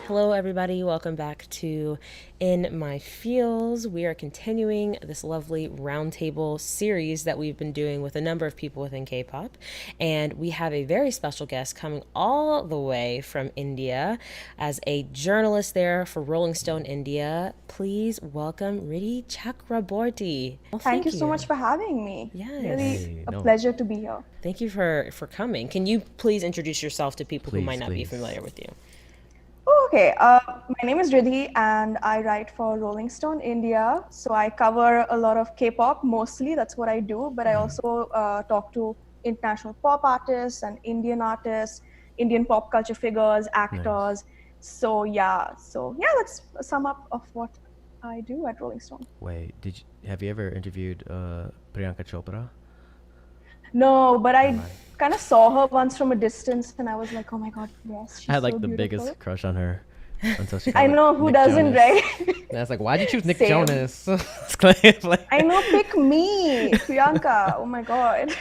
Hello, everybody. Welcome back to In My Feels. We are continuing this lovely roundtable series that we've been doing with a number of people within K-pop. And we have a very special guest coming all the way from India as a journalist there for Rolling Stone India. Please welcome Riddhi Chakraborty. Well, Thank you thank so you. much for having me. Yes. Really a No, pleasure to be here. Thank you for coming. Can you please introduce yourself to people who might please, not be please. familiar with you? Oh, okay. My name is Riddhi and I write for Rolling Stone India. So I cover a lot of K-pop mostly. That's what I do. But I also talk to international pop artists and Indian artists, Indian pop culture figures, Nice. actors. So yeah, that's a sum up of what I do at Rolling Stone. Wait, have you ever interviewed Priyanka Chopra? No, but Never I mind. kind of saw her once from a distance and I was like, oh my God, yes, I she's had so like the beautiful. biggest crush on her until she I got with know who Nick doesn't, Jonas. right? And I was like, why'd you choose Nick Same. Jonas? Like- I know, pick me, Priyanka. Oh my God.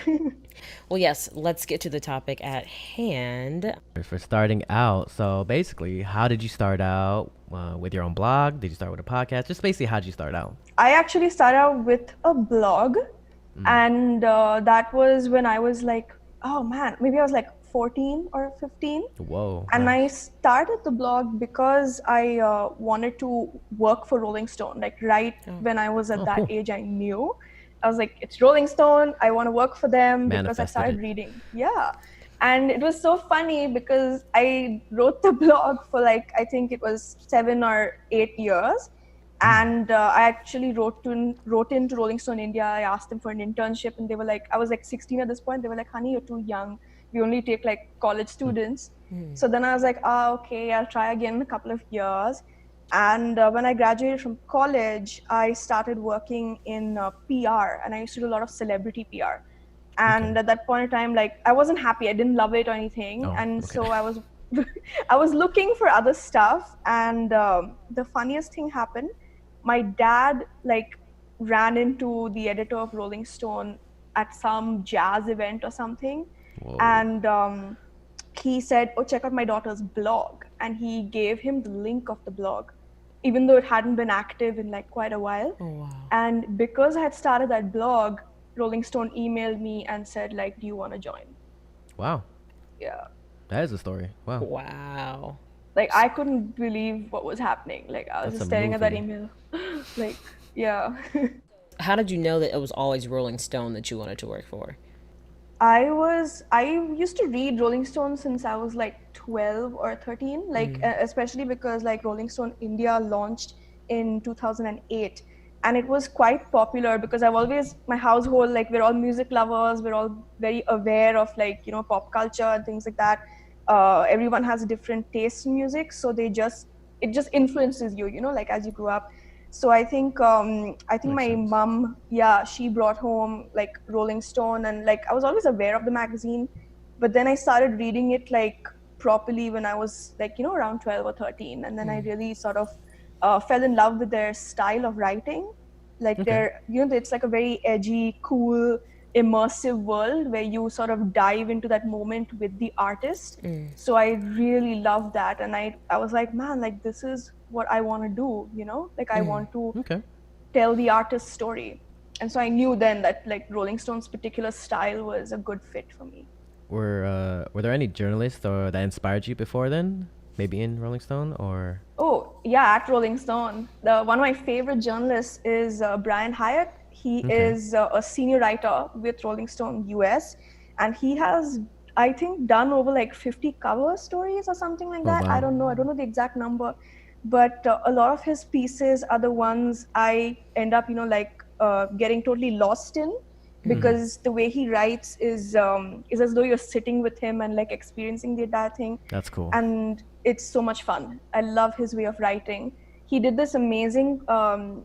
Well, yes, let's get to the topic at hand. For starting out, so basically, how did you start out with your own blog? Did you start with a podcast? Just basically, how did you start out? I actually started out with a blog, and that was when I was like, oh man, maybe I was like 14 or 15. Whoa, And I nice. started the blog because I wanted to work for Rolling Stone. Like right when I was at Oh, that cool. age, I knew. I was like, it's Rolling Stone. I want to work for them because I Manifested started it. reading. Yeah. And it was so funny because I wrote the blog for like, I think it was 7 or 8 years. And I actually wrote into Rolling Stone India. I asked them for an internship and they were like, I was like 16 at this point. They were like, honey, you're too young. We only take like college students. So then I was like, okay, I'll try again in a couple of years. And when I graduated from college, I started working in PR and I used to do a lot of celebrity PR. And Okay. at that point in time, like I wasn't happy. I didn't love it or anything. Oh, And okay. so I was, I was looking for other stuff. And the funniest thing happened. My dad like ran into the editor of Rolling Stone at some jazz event or something. Whoa. And he said, oh, check out my daughter's blog. And he gave him the link of the blog, even though it hadn't been active in like quite a while. Oh, wow. And because I had started that blog, Rolling Stone emailed me and said, like, do you want to join? Wow. Yeah. That is a story. Wow. Wow. Like, I couldn't believe what was happening. Like, I was That's a just staring at that movie. email. Like, yeah. How did you know that it was always Rolling Stone that you wanted to work for? I used to read Rolling Stone since I was like 12 or 13, like especially because like Rolling Stone India launched in 2008 and it was quite popular because I've always, my household, like we're all music lovers, we're all very aware of like, you know, pop culture and things like that. Everyone has a different taste in music, so it just influences you, you know, like as you grow up. So I think Makes my sense. mom, yeah, she brought home like Rolling Stone, and like I was always aware of the magazine, but then I started reading it like properly when I was like, you know, around 12 or 13, and then I really sort of fell in love with their style of writing. Like Okay. they're, you know, it's like a very edgy, cool, immersive world where you sort of dive into that moment with the artist. So I really love that, and I was like, man, like this is what I want to do, you know, like I want to Okay. tell the artist's story. And so I knew then that like Rolling Stone's particular style was a good fit for me. Were there any journalists or that inspired you before then? Maybe in Rolling Stone or Oh yeah, at Rolling Stone, the one of my favorite journalists is Brian Hyatt. He okay. is a senior writer with Rolling Stone US, and he has, I think, done over like 50 cover stories or something like Oh that. wow. I don't know the exact number, but a lot of his pieces are the ones I end up, you know, like getting totally lost in, because the way he writes is as though you're sitting with him and like experiencing the entire thing, That's cool. and it's so much fun. I love his way of writing. He did this amazing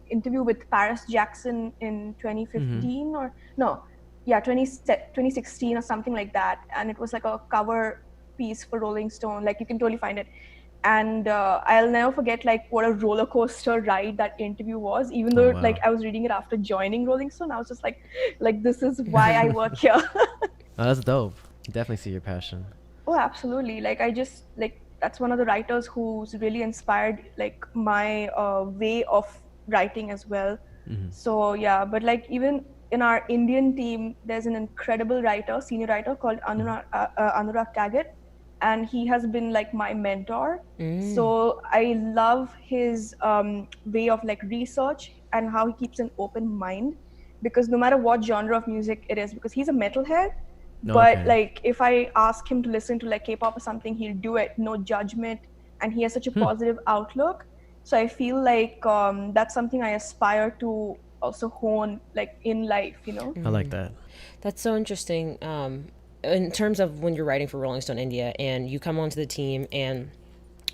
interview with Paris Jackson in 2015 or no, yeah, 2016 or something like that, and it was like a cover piece for Rolling Stone. Like you can totally find it. And I'll never forget like what a roller coaster ride that interview was. Even Oh though like wow. I was reading it after joining Rolling Stone, I was just like this is why I work here. Oh, that's dope. You definitely see your passion. Oh, absolutely. Like I just like that's one of the writers who's really inspired like my way of writing as well. So yeah, but like even in our Indian team, there's an incredible writer, senior writer called Anurag Tagat, and he has been like my mentor. So I love his way of like research and how he keeps an open mind, because no matter what genre of music it is, because he's a metalhead, but Okay. like if I ask him to listen to like K-pop or something, he'll do it, no judgment, and he has such a positive outlook. So I feel like that's something I aspire to also hone like in life, you know. I like that. That's so interesting. In terms of when you're writing for Rolling Stone India and you come onto the team, and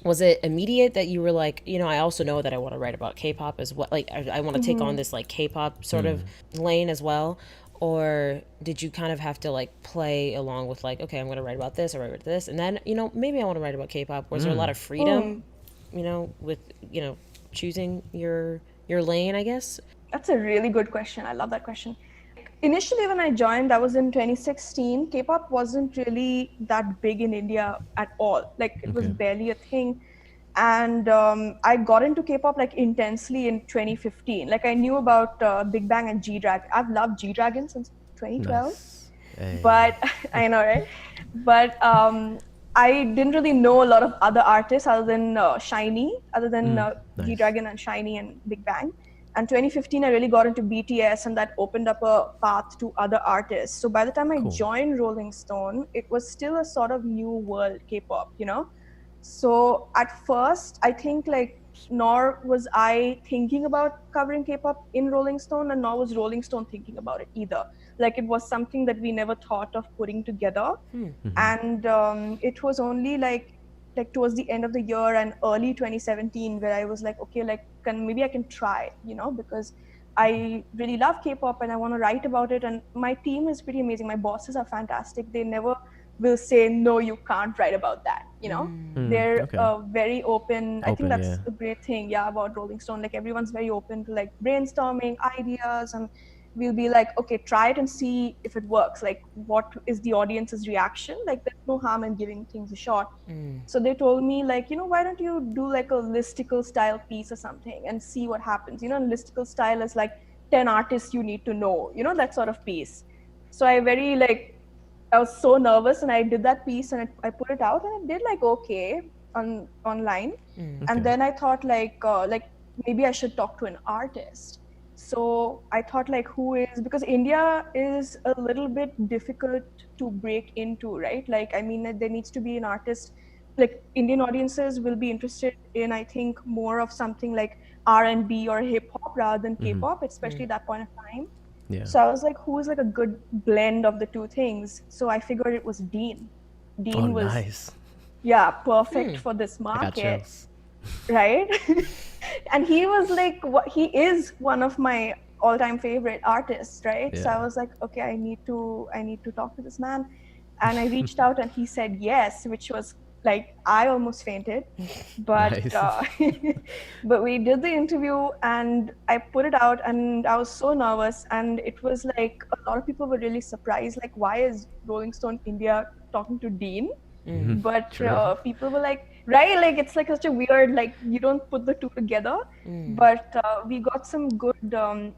was it immediate that you were like, you know, I also know that I want to write about K-pop as well. Like, I want to take on this like K-pop sort of lane as well. Or did you kind of have to like play along with like, okay, I'm going to write about this or write about this, and then, you know, maybe I want to write about K-pop? Was there a lot of freedom, you know, with, you know, choosing your lane, I guess? That's a really good question. I love that question. Initially, when I joined, that was in 2016. K-pop wasn't really that big in India at all. Like it was Okay. barely a thing. And I got into K-pop like intensely in 2015. Like I knew about Big Bang and G-Dragon. I've loved G-Dragon since 2012. Nice. Hey. But I know, right? But I didn't really know a lot of other artists other than Shiny, other than Nice. G-Dragon and Shiny and Big Bang. And 2015, I really got into BTS, and that opened up a path to other artists. So by the time I Cool. joined Rolling Stone, it was still a sort of new world K-pop, you know? So at first, I think like nor was I thinking about covering K-pop in Rolling Stone, and nor was Rolling Stone thinking about it either. Like it was something that we never thought of putting together. And it was only like towards the end of the year and early 2017 where I was like, okay, like maybe I can try, you know, because I really love K-pop and I want to write about it. And my team is pretty amazing. My bosses are fantastic. They never will say, no, you can't write about that, you know. They're okay. very open. I think Open, that's yeah. a great thing, yeah, about Rolling Stone. Like everyone's very open to like brainstorming ideas, and we'll be like, okay, try it and see if it works. Like what is the audience's reaction? Like there's no harm in giving things a shot. So they told me like, you know, why don't you do like a listicle style piece or something and see what happens? You know, listicle style is like 10 artists you need to know, you know, that sort of piece. So I was so nervous, and I did that piece and I put it out, and it did like okay online. And then I thought like maybe I should talk to an artist. So I thought like who is, because India is a little bit difficult to break into, right? Like I mean there needs to be an artist, like Indian audiences will be interested in, I think, more of something like R&B or hip hop rather than K-pop, especially at that point of time. Yeah. So I was like, who is like a good blend of the two things? So I figured it was Dean. Dean was Nice. yeah, perfect for this I got market, chills. right? And he was like, he is one of my all-time favorite artists, right? So Yeah. I was like, okay, I need to talk to this man. And I reached out and he said yes, which was like, I almost fainted. But Nice. but we did the interview and I put it out, and I was so nervous, and it was like a lot of people were really surprised, like why is Rolling Stone India talking to Dean? But True. people were like, right, like it's like such a weird, like you don't put the two together. But we got some good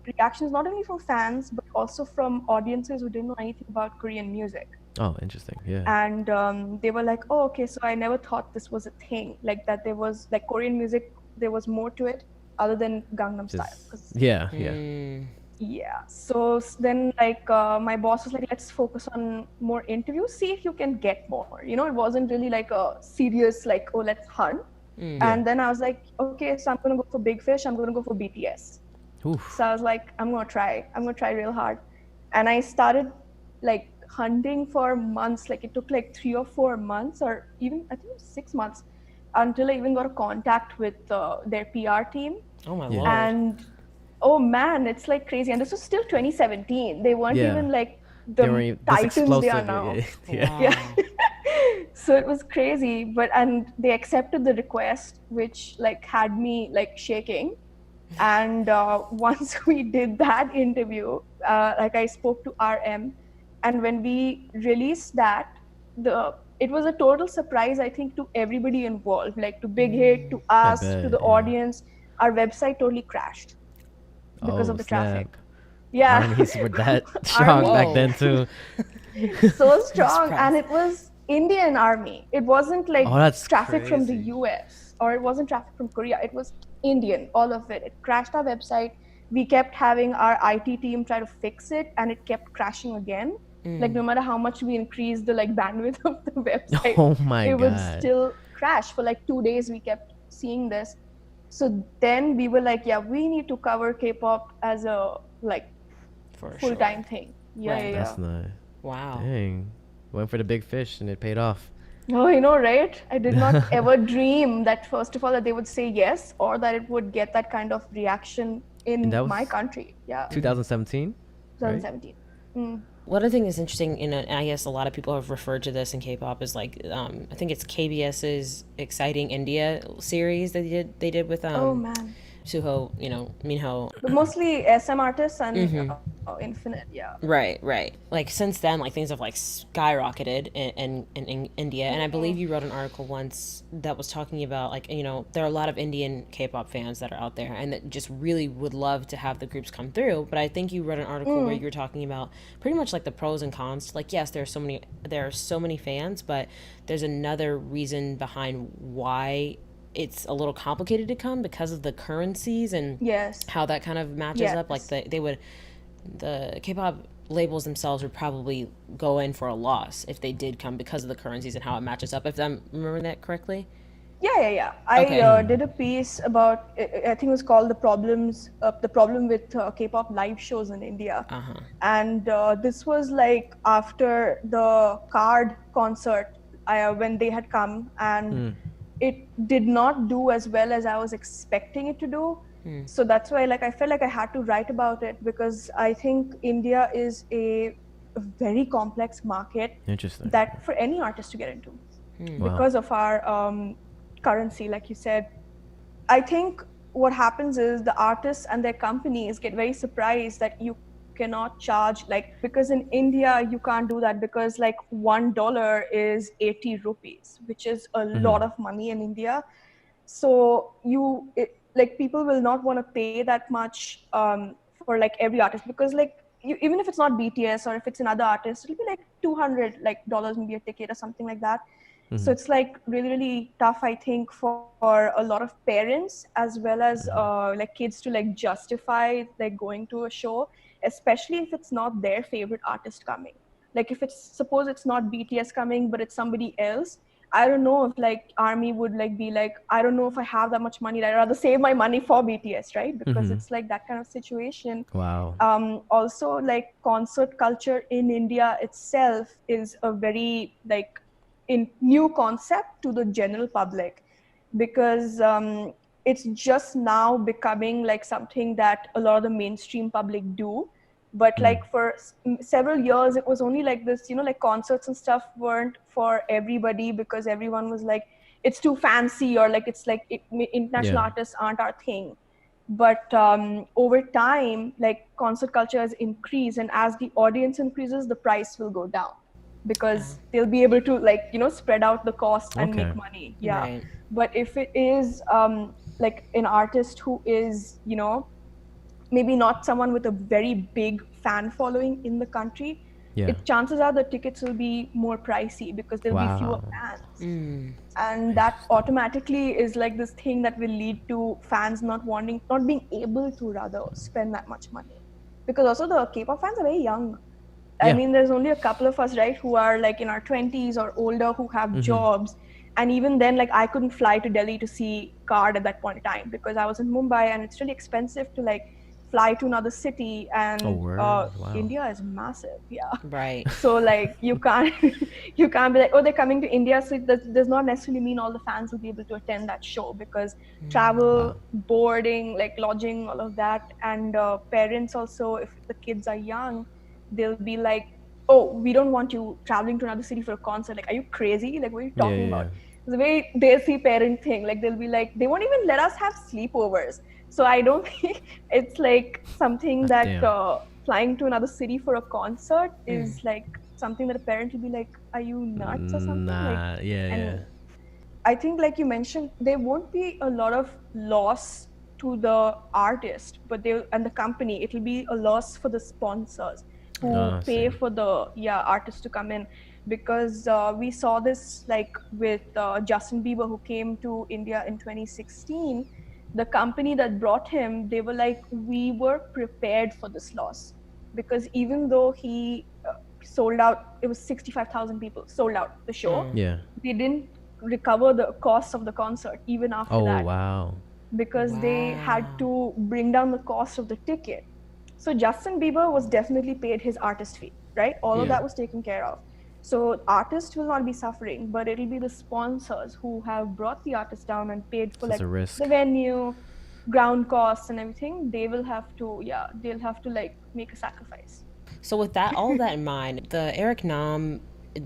reactions, not only from fans but also from audiences who didn't know anything about Korean music. Oh, interesting. Yeah. And they were like, oh, okay, so I never thought this was a thing, like that there was like Korean music, there was more to it other than Gangnam Style. Yeah. Yeah, so then like my boss was like, let's focus on more interviews, see if you can get more, you know. It wasn't really like a serious like, oh, let's hunt. And then I was like, okay, so I'm gonna go for Big Fish, I'm gonna go for BTS. Oof. So I was like, I'm gonna try real hard. And I started like hunting for months. Like it took like 3 or 4 months, or even I think it was 6 months, until I even got a contact with their PR team. Oh my lord. And oh man, it's like crazy. And this was still 2017. They weren't even like the titans they are now. Yeah. So it was crazy, but and they accepted the request, which like had me like shaking. And once we did that interview, like I spoke to RM, and when we released that, the it was a total surprise, I think, to everybody involved, like to Big Hit, to us, to bet, the yeah. audience. Our website totally crashed because Oh of the traffic. snap! Yeah. Armies were that strong Army, back Whoa. then too. so strong, and Surprise. it was Indian army. It wasn't like Oh, that's traffic from the crazy. US, or it wasn't traffic from Korea. It was Indian, all of it. It crashed our website. We kept having our IT team try to fix it, and it kept crashing again. Like no matter how much we increased the like bandwidth of the website, Oh my it would god. still crash. For like 2 days we kept seeing this. So then we were like, yeah, we need to cover K-pop as a like For full-time sure. thing. Yeah, Right. yeah, yeah. That's nice. Wow. Dang. Went for the big fish and it paid off. Oh, you know, right? I did not ever dream that, first of all, that they would say yes, or that it would get that kind of reaction And in that my was country. Yeah, 2017, right? 2017. Mm. What I think is interesting, and I guess a lot of people have referred to this in K-pop, is like I think it's KBS's Exciting India series that they did with Oh man, Suho, Minho. but mostly SM artists and Infinite. Yeah. Right. Like since then, like things have like skyrocketed in India, and I believe you wrote an article once that was talking about like there are a lot of Indian K-pop fans that are out there and that just really would love to have the groups come through. But I think you wrote an article where you were talking about pretty much like the pros and cons. Like yes, there are so many fans, but there's another reason behind why it's a little complicated to come because of the currencies and Yes. how that kind of matches up. Like the K-pop labels themselves would probably go in for a loss if they did come because of the currencies and how it matches up. If I'm remembering that correctly. Yeah. I Okay. did a piece about, I think it was called the problem with K-pop live shows in India. And this was like after the Card concert when they had come, and it did not do as well as I was expecting it to do. So that's why like I felt like I had to write about it, because I think India is a very complex market Interesting. that for any artist to get into Wow. because of our currency, like you said. I think what happens is the artists and their companies get very surprised that you cannot charge, like, because in India you can't do that, because like $1 is 80 rupees, which is a lot of money in India. So like people will not want to pay that much for like every artist, because like even if it's not BTS or if it's another artist, it'll be like 200 like dollars, maybe a ticket or something like that. So it's like really tough, I think, for a lot of parents as well as like kids to like justify like going to a show, especially if it's not their favorite artist coming. Like if suppose it's not BTS coming, but it's somebody else, I don't know if like Army would like be like, I don't know if I have that much money. I'd rather save my money for BTS, right? Because it's like that kind of situation. Wow. Also, like concert culture in India itself is a very like new concept to the general public, because it's just now becoming like something that a lot of the mainstream public do. But like for several years it was only like this, like concerts and stuff weren't for everybody, because everyone was like, it's too fancy, or like it's like international artists aren't our thing. But over time, like concert culture has increased, and as the audience increases, the price will go down, because they'll be able to like spread out the cost and Okay. make money. Yeah. Right. But if it is like an artist who is maybe not someone with a very big fan following in the country, Yeah. chances are the tickets will be more pricey, because there'll be fewer Wow. fans. And that automatically is like this thing that will lead to fans not being able to rather spend that much money, because also the K-pop fans are very young. I Yeah. mean, there's only a couple of us, right, who are like in our 20s or older, who have jobs. And even then, like I couldn't fly to Delhi to see Card at that point in time, because I was in Mumbai, and it's really expensive to like fly to another city. And Oh, word. Wow. India is massive. Yeah. Right. So like you can't be like, oh, they're coming to India, so it does not necessarily mean all the fans will be able to attend that show, because travel, boarding, like lodging, all of that. And parents also, if the kids are young, they'll be like, oh, we don't want you traveling to another city for a concert. Like, are you crazy? Like, what are you talking about? It's a very desi parent thing. Like, they'll be like, they won't even let us have sleepovers. So I don't think it's like something that Damn. flying to another city for a concert is like something that a parent will be like, are you nuts or something? Like, Nah, yeah, and yeah. I think, like you mentioned, there won't be a lot of loss to the artist, but they and the company. It'll be a loss for the sponsors who Oh, I pay see. for the artist to come in, because we saw this like with Justin Bieber, who came to India in 2016. The company that brought him, they were like, we were prepared for this loss, because even though he sold out, it was 65,000 people sold out the show. Yeah. They didn't recover the cost of the concert even after Oh, that, wow. because they had Wow. to bring down the cost of the ticket. So Justin Bieber was definitely paid his artist fee, right? All of Yeah. that was taken care of. So artists will not be suffering, but it'll be the sponsors who have brought the artist down and paid for So it's like a risk. the venue, ground costs and everything. They will have to, they'll have to like make a sacrifice. So with that, all that in mind, the Eric Nam,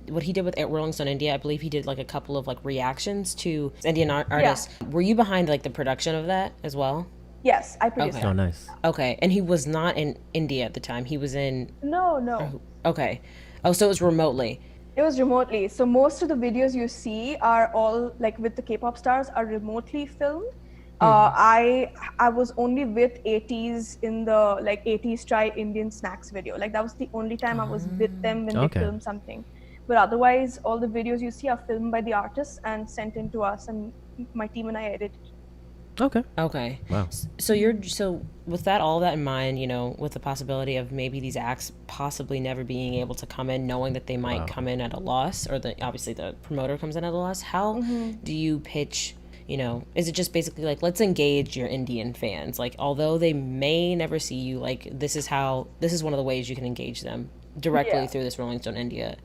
what he did with Rolling Stone India, I believe he did like a couple of like reactions to Indian Yeah. artists. Were you behind like the production of that as well? Yes, I produced Okay. Oh, that. nice. Okay, and he was not in India at the time. He was in. No. Okay. Oh, so it was remotely. It was remotely. So most of the videos you see are all like with the K-pop stars are remotely filmed. I was only with 80s in the like 80s try Indian snacks video. Like that was the only time I was with them when they Okay. filmed something. But otherwise, all the videos you see are filmed by the artists and sent in to us, and my team and I edited. Okay. Okay. Wow. So so with that all that in mind, you know, with the possibility of maybe these acts possibly never being able to come in, knowing that they might Wow. come in at a loss, or obviously the promoter comes in at a loss. How do you pitch? You know, is it just basically like, let's engage your Indian fans? Like, although they may never see you, like this is one of the ways you can engage them directly Yeah. through this Rolling Stone India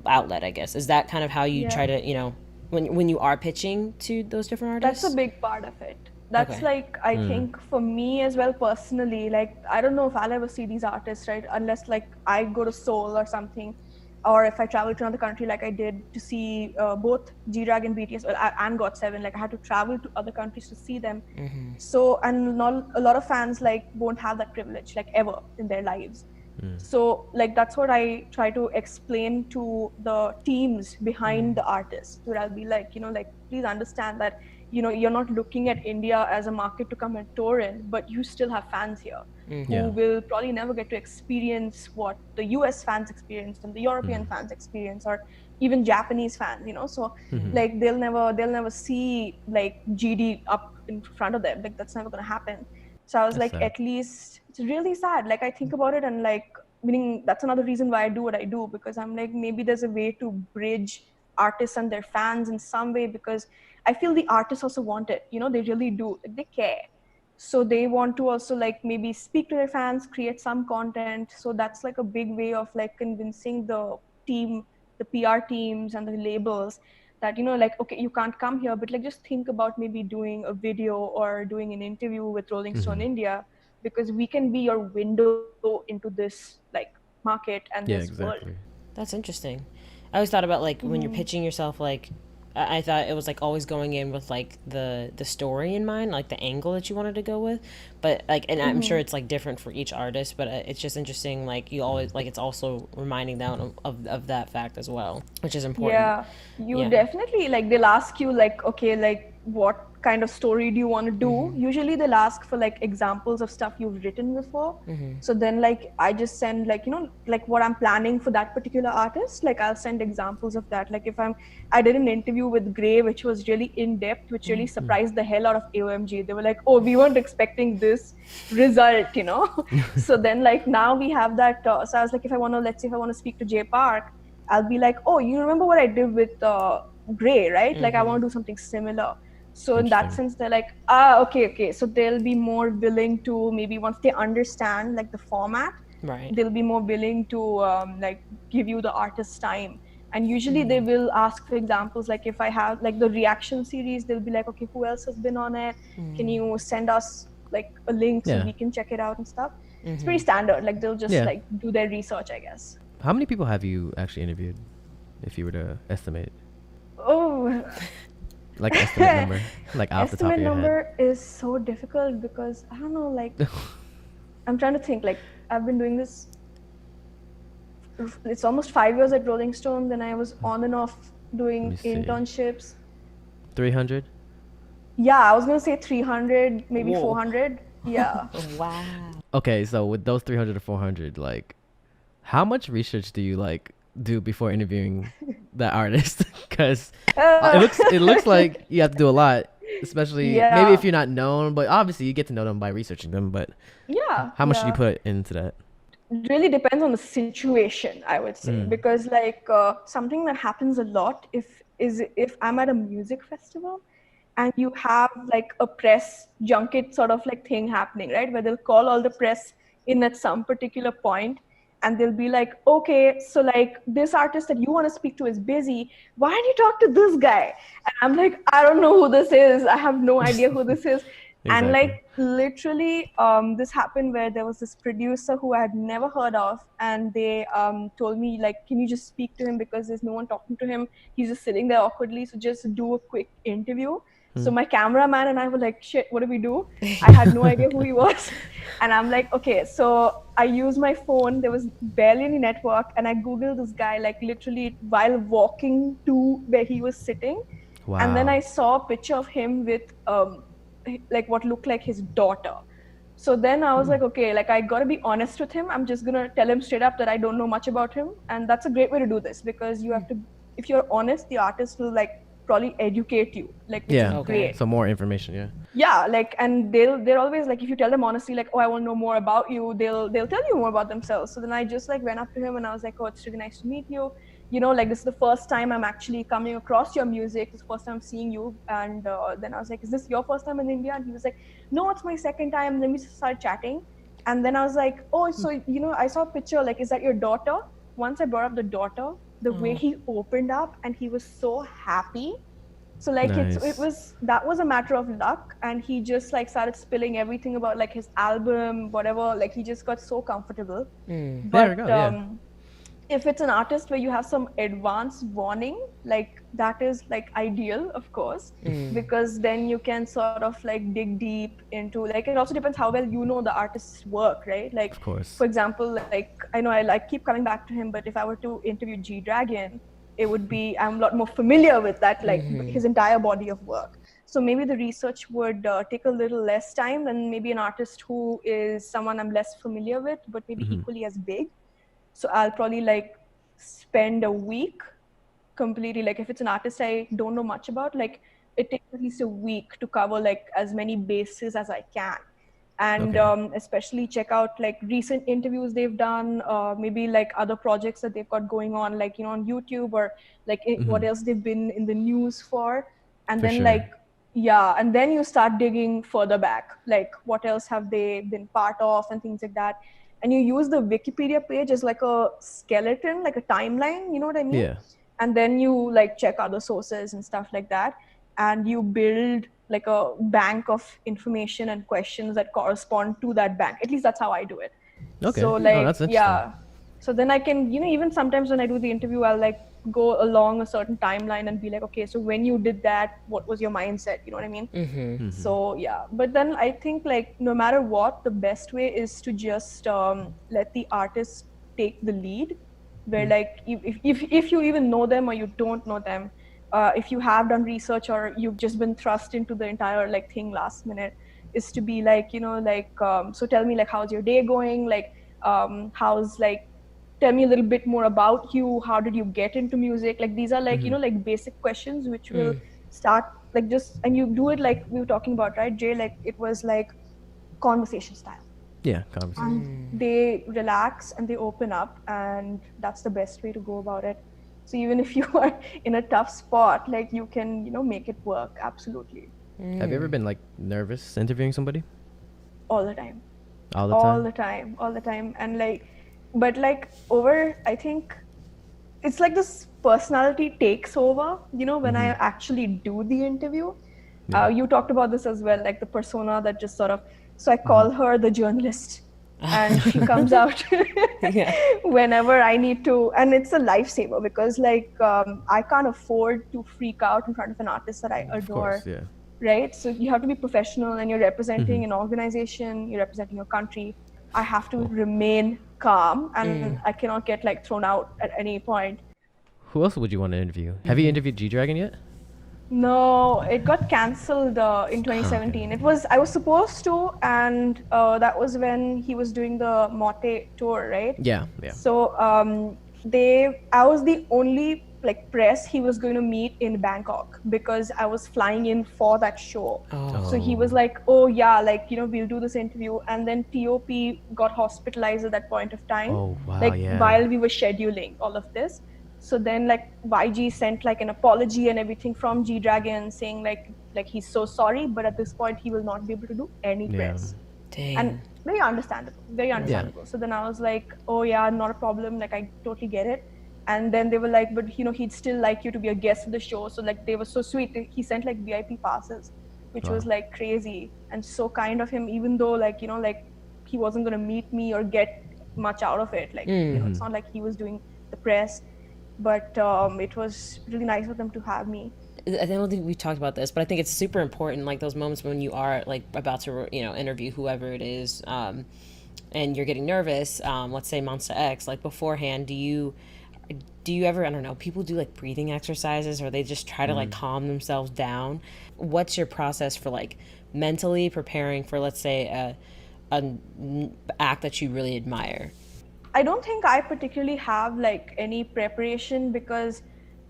outlet, I guess. Is that kind of how you try to, you know, when you are pitching to those different artists? That's a big part of it. That's Okay. like, I think for me as well personally, like I don't know if I'll ever see these artists, right? Unless like I go to Seoul or something, or if I travel to another country like I did to see both G-Drag and BTS and GOT7. Like I had to travel to other countries to see them. So, and not a lot of fans like won't have that privilege like ever in their lives. So like that's what I try to explain to the teams behind the artists, where I'll be like, you know, like please understand that, you know, you're not looking at India as a market to come and tour in, but you still have fans here who Yeah. will probably never get to experience what the US fans experienced and the European fans experience, or even Japanese fans, you know. So like they'll never see like GD up in front of them. Like that's never gonna happen. So I was That's like, sad. at least it's really sad. Like I think about it, and like, meaning that's another reason why I do what I do, because I'm like, maybe there's a way to bridge artists and their fans in some way, because I feel the artists also want it. You know, they really do. Like they care. So they want to also like maybe speak to their fans, create some content. So that's like a big way of like convincing the team, the PR teams and the labels that, you know, like, okay, you can't come here, but like just think about maybe doing a video or doing an interview with Rolling Stone India, because we can be your window into this like market and Yeah, this world. exactly. That's interesting. I always thought about like when you're pitching yourself, like I thought it was like always going in with like the story in mind, like the angle that you wanted to go with. But like, and I'm sure it's like different for each artist, but it's just interesting. Like you always like, it's also reminding them of that fact as well, which is important. Yeah, you Yeah. definitely like they'll ask you like, okay, like what kind of story do you want to do? Usually they'll ask for like examples of stuff you've written before. So then like I just send like, you know, like what I'm planning for that particular artist, like I'll send examples of that. Like if I did an interview with Gray, which was really in depth, which really surprised the hell out of AOMG. They were like, oh, we weren't expecting this result, you know? So then like now we have that. So I was like, let's say if I want to speak to Jay Park, I'll be like, oh, you remember what I did with Gray, right? Like I want to do something similar. So in that Interesting. sense, they're like, okay. So they'll be more willing to, maybe once they understand like the format, Right. they'll be more willing to like give you the artist's time. And usually they will ask for examples. Like if I have like the reaction series, they'll be like, okay, who else has been on it? Can you send us like a link so Yeah. we can check it out and stuff? It's pretty standard. Like they'll just Yeah. like do their research, I guess. How many people have you actually interviewed, if you were to estimate? Oh, Like estimate number, like off the top of estimate your number is so difficult because I don't know, like head. I'm trying to think. Like I've been doing this it's almost 5 years at Rolling Stone. Then I was on and off doing me see. internships. 300. Yeah, I was gonna say 300, maybe Whoa. 400. Yeah. Wow. Okay, so with those 300 to 400, like, how much research do you like do before interviewing that artist? Because it looks like you have to do a lot, especially maybe if you're not known. But obviously, you get to know them by researching them. But Yeah. how much do you put into that? Really depends on the situation, I would say, because like something that happens a lot if I'm at a music festival and you have like a press junket sort of like thing happening, right, where they'll call all the press in at some particular point and they'll be like, okay, so like this artist that you want to speak to is busy, why don't you talk to this guy? And I'm like, I don't know who this is, I have no idea who this is. Exactly. And like literally this happened where there was this producer who I had never heard of, and they told me like, can you just speak to him because there's no one talking to him, he's just sitting there awkwardly, so just do a quick interview. So my cameraman and I were like, shit, what do we do? I had no idea who he was. And I'm like, okay, so I used my phone, there was barely any network, and I Googled this guy like literally while walking to where he was sitting. Wow. And then I saw a picture of him with like what looked like his daughter. So then I was like, okay, like I gotta be honest with him. I'm just gonna tell him straight up that I don't know much about him. And that's a great way to do this, because you have to, if you're honest, the artist will like probably educate you, like, which is great. So more information. Yeah, like, and they're always like, if you tell them honestly, like, oh, I want to know more about you, they'll tell you more about themselves. So then I just like went up to him and I was like, oh, it's really nice to meet you. You know, like, this is the first time I'm actually coming across your music. This is the first time I'm seeing you. And then I was like, is this your first time in India? And he was like, no, it's my second time. Then we started chatting. And then I was like, oh, so, you know, I saw a picture, like, is that your daughter? Once I brought up the daughter, the way he opened up and he was so happy. So like that was a matter of luck, and he just like started spilling everything about like his album, whatever. Like he just got so comfortable. But there we go, if it's an artist where you have some advance warning, like that is like ideal, of course, because then you can sort of like dig deep into, like, it also depends how well you know the artist's work, right? Like, of course. For example, like I know I like keep coming back to him, but if I were to interview G-Dragon, it would be, I'm a lot more familiar with that, like his entire body of work. So maybe the research would take a little less time than maybe an artist who is someone I'm less familiar with, but maybe equally as big. So I'll probably like spend a week completely, like if it's an artist I don't know much about, like it takes at least a week to cover like as many bases as I can. And especially check out like recent interviews they've done, maybe like other projects that they've got going on, like, you know, on YouTube, or like what else they've been in the news for. And For then sure. like, and then you start digging further back, like what else have they been part of and things like that. And you use the Wikipedia page as like a skeleton, like a timeline, you know what I mean? Yeah. And then you like check other sources and stuff like that. And you build like a bank of information and questions that correspond to that bank. At least that's how I do it. Okay. So like, that's interesting. yeah. So then I can, you know, even sometimes when I do the interview, I'll like go along a certain timeline and be like, okay, so when you did that, what was your mindset? You know what I mean? So yeah, but then I think like no matter what, the best way is to just let the artist take the lead, where like if you even know them or you don't know them, if you have done research or you've just been thrust into the entire like thing last minute, is to be like, you know, like so tell me like how's your day going, like how's like, tell me a little bit more about you, how did you get into music, like these are like, you know, like basic questions which will start like just, and you do it like we were talking about, right, Jay, like it was like conversation style. Yeah, conversation. And they relax and they open up, and that's the best way to go about it. So even if you are in a tough spot, like you can, you know, make it work. Absolutely. Have you ever been like nervous interviewing somebody? All the time. All the time? All the time. And like, but like over, I think it's like this personality takes over, you know, when I actually do the interview. You talked about this as well, like the persona that just sort of, so I call her the journalist. And she comes out whenever I need to, and it's a lifesaver because like I can't afford to freak out in front of an artist that I adore. Of course, right? So you have to be professional, and you're representing an organization, you're representing your country. I have to remain calm, and I cannot get like thrown out at any point. Who else would you want to interview? Have you interviewed G-Dragon yet? No, it got cancelled in 2017. I was supposed to, and that was when he was doing the Motte tour, right? Yeah. So I was the only like press he was going to meet in Bangkok, because I was flying in for that show. So he was like, oh yeah, like, you know, we'll do this interview. And then TOP got hospitalized at that point of time. Oh, wow, like yeah. while we were scheduling all of this. So then like YG sent like an apology and everything from G-Dragon, saying like he's so sorry, but at this point he will not be able to do any press. Dang. And very understandable. So then I was like, oh yeah, not a problem, like I totally get it. And then they were like, but you know, he'd still like you to be a guest of the show. So like they were so sweet. He sent like VIP passes, which was like crazy and so kind of him, even though like, you know, like he wasn't going to meet me or get much out of it. Like, you know, it's not like he was doing the press, but it was really nice of them to have me. I don't think we talked about this, but I think it's super important, like those moments when you are like about to, you know, interview whoever it is, and you're getting nervous. Let's say Monsta X, like beforehand, do you ever, I don't know, people do like breathing exercises, or they just try to like calm themselves down? What's your process for like mentally preparing for, let's say, an act that you really admire? I don't think I particularly have like any preparation, because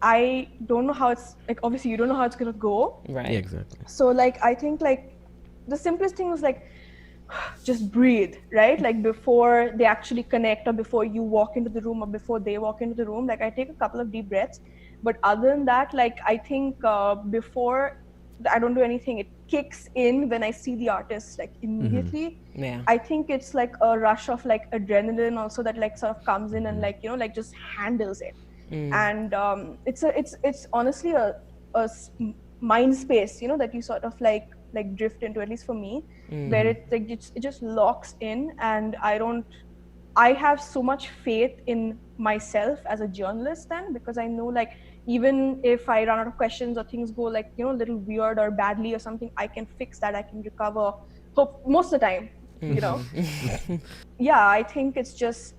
I don't know how it's like, obviously you don't know how it's gonna go. Right. Yeah, exactly. So like I think like the simplest thing was like just breathe, right? Like before they actually connect, or before you walk into the room, or before they walk into the room, like I take a couple of deep breaths. But other than that, like I think before I don't do anything, it kicks in when I see the artist like immediately. Yeah. I think it's like a rush of like adrenaline also that like sort of comes in and like, you know, like just handles it. And it's honestly a mind space, you know, that you sort of like drift into, at least for me, where it like it just locks in. And I have so much faith in myself as a journalist then, because I know like even if I run out of questions or things go like, you know, a little weird or badly or something, I can fix that, I can recover, hope most of the time, you know. Yeah, I think it's just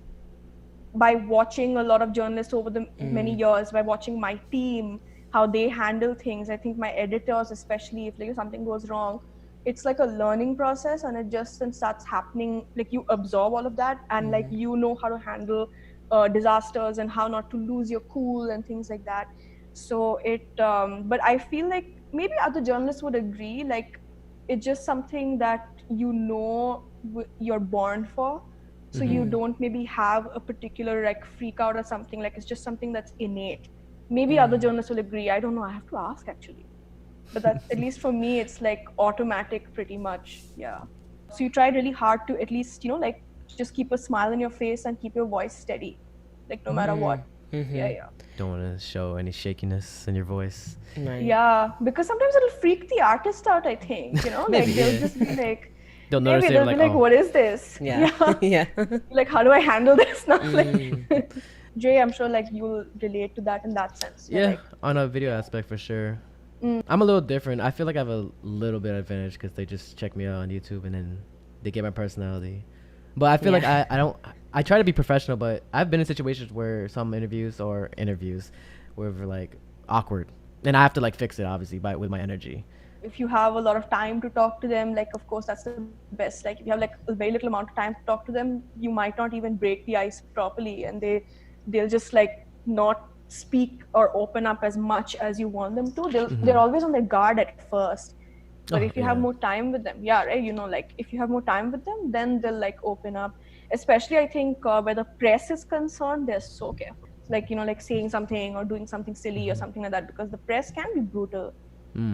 by watching a lot of journalists over the many years, by watching my team, how they handle things. I think my editors, especially, if like something goes wrong, it's like a learning process, and it just then starts happening. Like you absorb all of that, and like you know how to handle disasters and how not to lose your cool and things like that. So but I feel like maybe other journalists would agree, like it's just something that you know you're born for. So you don't maybe have a particular like freak out or something, like it's just something that's innate. Maybe other journalists will agree. I don't know. I have to ask actually. But that, at least for me, it's like automatic pretty much. Yeah. So you try really hard to at least, you know, like just keep a smile on your face and keep your voice steady, like no matter what. Yeah. Don't want to show any shakiness in your voice. Right. Yeah, because sometimes it'll freak the artist out, I think, you know, like they'll just be like, They'll notice maybe it, they'll be like, oh. what is this? Yeah. Yeah. Like, how do I handle this now? Like, Jay, I'm sure like you'll relate to that in that sense. Yeah, like, on a video aspect for sure. I'm a little different. I feel like I have a little bit of advantage because they just check me out on YouTube and then they get my personality. But I feel like I try to be professional, but I've been in situations where some interviews where we're like awkward, and I have to like fix it obviously with my energy. if you have a lot of time to talk to them, like of course that's the best. Like if you have like a very little amount of time to talk to them, you might not even break the ice properly, and they'll just like not speak or open up as much as you want them to. They're always on their guard at first. But if you have more time with them, right, you know, like if you have more time with them, then they'll like open up. Especially I think where the press is concerned, they're so careful. Like, you know, like saying something or doing something silly or something like that, because the press can be brutal.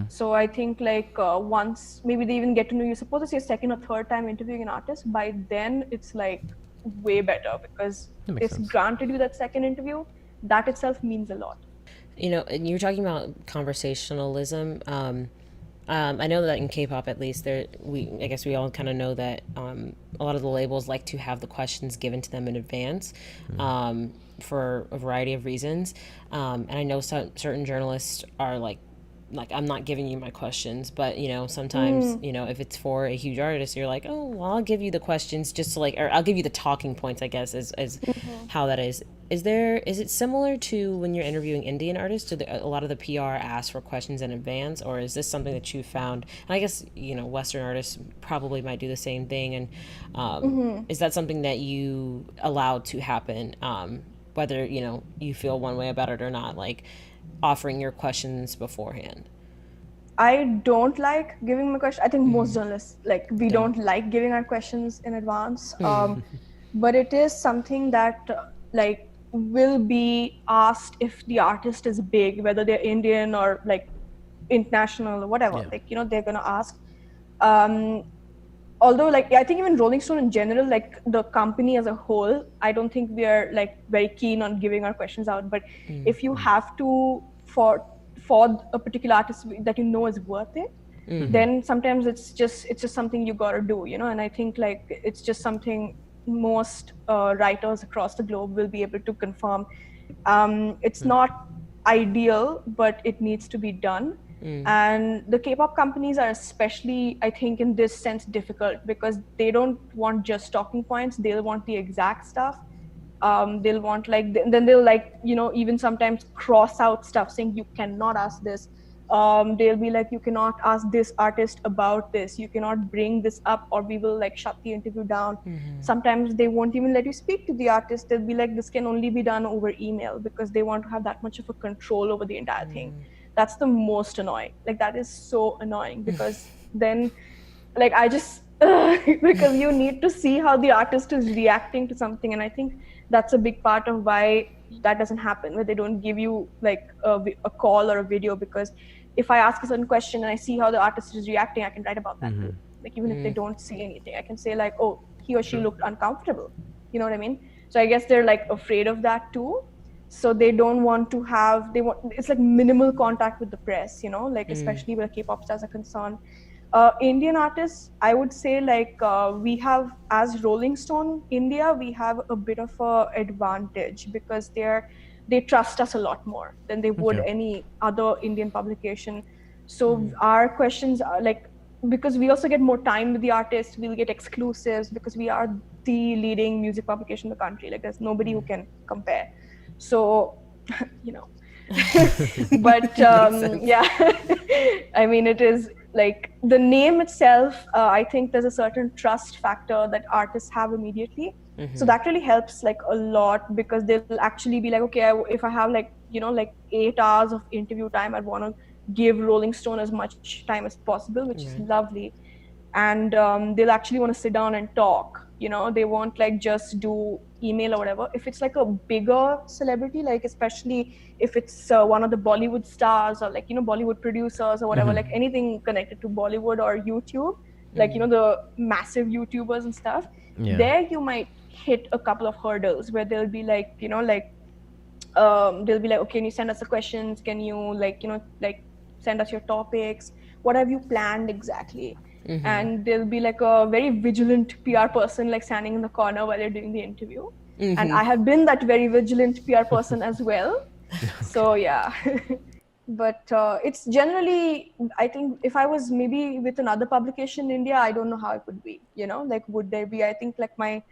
So I think like once maybe they even get to know you, suppose it's your second or third time interviewing an artist, by then it's like way better, because it's granted you that second interview. That itself means a lot. You know, and you're talking about conversationalism. I know that in K-pop, at least, I guess we all kind of know that a lot of the labels like to have the questions given to them in advance for a variety of reasons. And I know certain journalists are like like I'm not giving you my questions, but sometimes if it's for a huge artist, you're like, oh well, I'll give you the questions just to or I'll give you the talking points, I guess, is how that is. Is it similar to when you're interviewing Indian artists? Do a lot of the PR ask for questions in advance, or is this something that you found? And I guess Western artists probably might do the same thing. And is that something that you allowed to happen, whether you feel one way about it or not, like offering your questions beforehand? I don't like giving my question. I think most journalists, we don't like giving our questions in advance. But it is something that will be asked if the artist is big, whether they're Indian or international or whatever. They're gonna ask. Although I think even Rolling Stone in general, the company as a whole, I don't think we are very keen on giving our questions out. But if you have to for a particular artist that is worth it, then sometimes it's just something you gotta do, and I think it's just something most writers across the globe will be able to confirm. It's not ideal, but it needs to be done. And the K-pop companies are especially, I think, in this sense difficult, because they don't want just talking points. They'll want the exact stuff. They'll want then they'll even sometimes cross out stuff saying you cannot ask this. They'll be like, you cannot ask this artist about this, you cannot bring this up, or we will shut the interview down. Sometimes they won't even let you speak to the artist. They'll be like, this can only be done over email, because they want to have that much of a control over the entire thing. That's the most annoying. That is so annoying, because then I just because you need to see how the artist is reacting to something, and I think that's a big part of why that doesn't happen, where they don't give you a call or a video. Because if I ask a certain question and I see how the artist is reacting, I can write about that too. Even if they don't say anything, I can say oh, he or she looked uncomfortable. You know what I mean? So I guess they're afraid of that too. So they don't want to have, it's minimal contact with the press, especially where K-pop stars are concerned. Indian artists, I would say we have, as Rolling Stone India, we have a bit of a advantage, because they trust us a lot more than they would any other Indian publication. So our questions are because we also get more time with the artist, we'll get exclusives, because we are the leading music publication in the country. There's nobody who can compare. So, but yeah, I mean, it is the name itself, I think there's a certain trust factor that artists have immediately. So that really helps a lot, because they'll actually be okay, if I have 8 hours of interview time, I'd want to give Rolling Stone as much time as possible, which is lovely. And they'll actually want to sit down and talk. They won't just do email or whatever. If it's a bigger celebrity, especially if it's one of the Bollywood stars, or Bollywood producers or whatever, anything connected to Bollywood or YouTube, the massive YouTubers and stuff, there you might hit a couple of hurdles where they'll be they'll be okay, can you send us the questions? Can you send us your topics? What have you planned exactly? And there'll be a very vigilant PR person standing in the corner while you're doing the interview. And I have been that very vigilant PR person as well. So yeah. But it's generally, I think if I was maybe with another publication in India, I don't know how it would be, would there be, I think my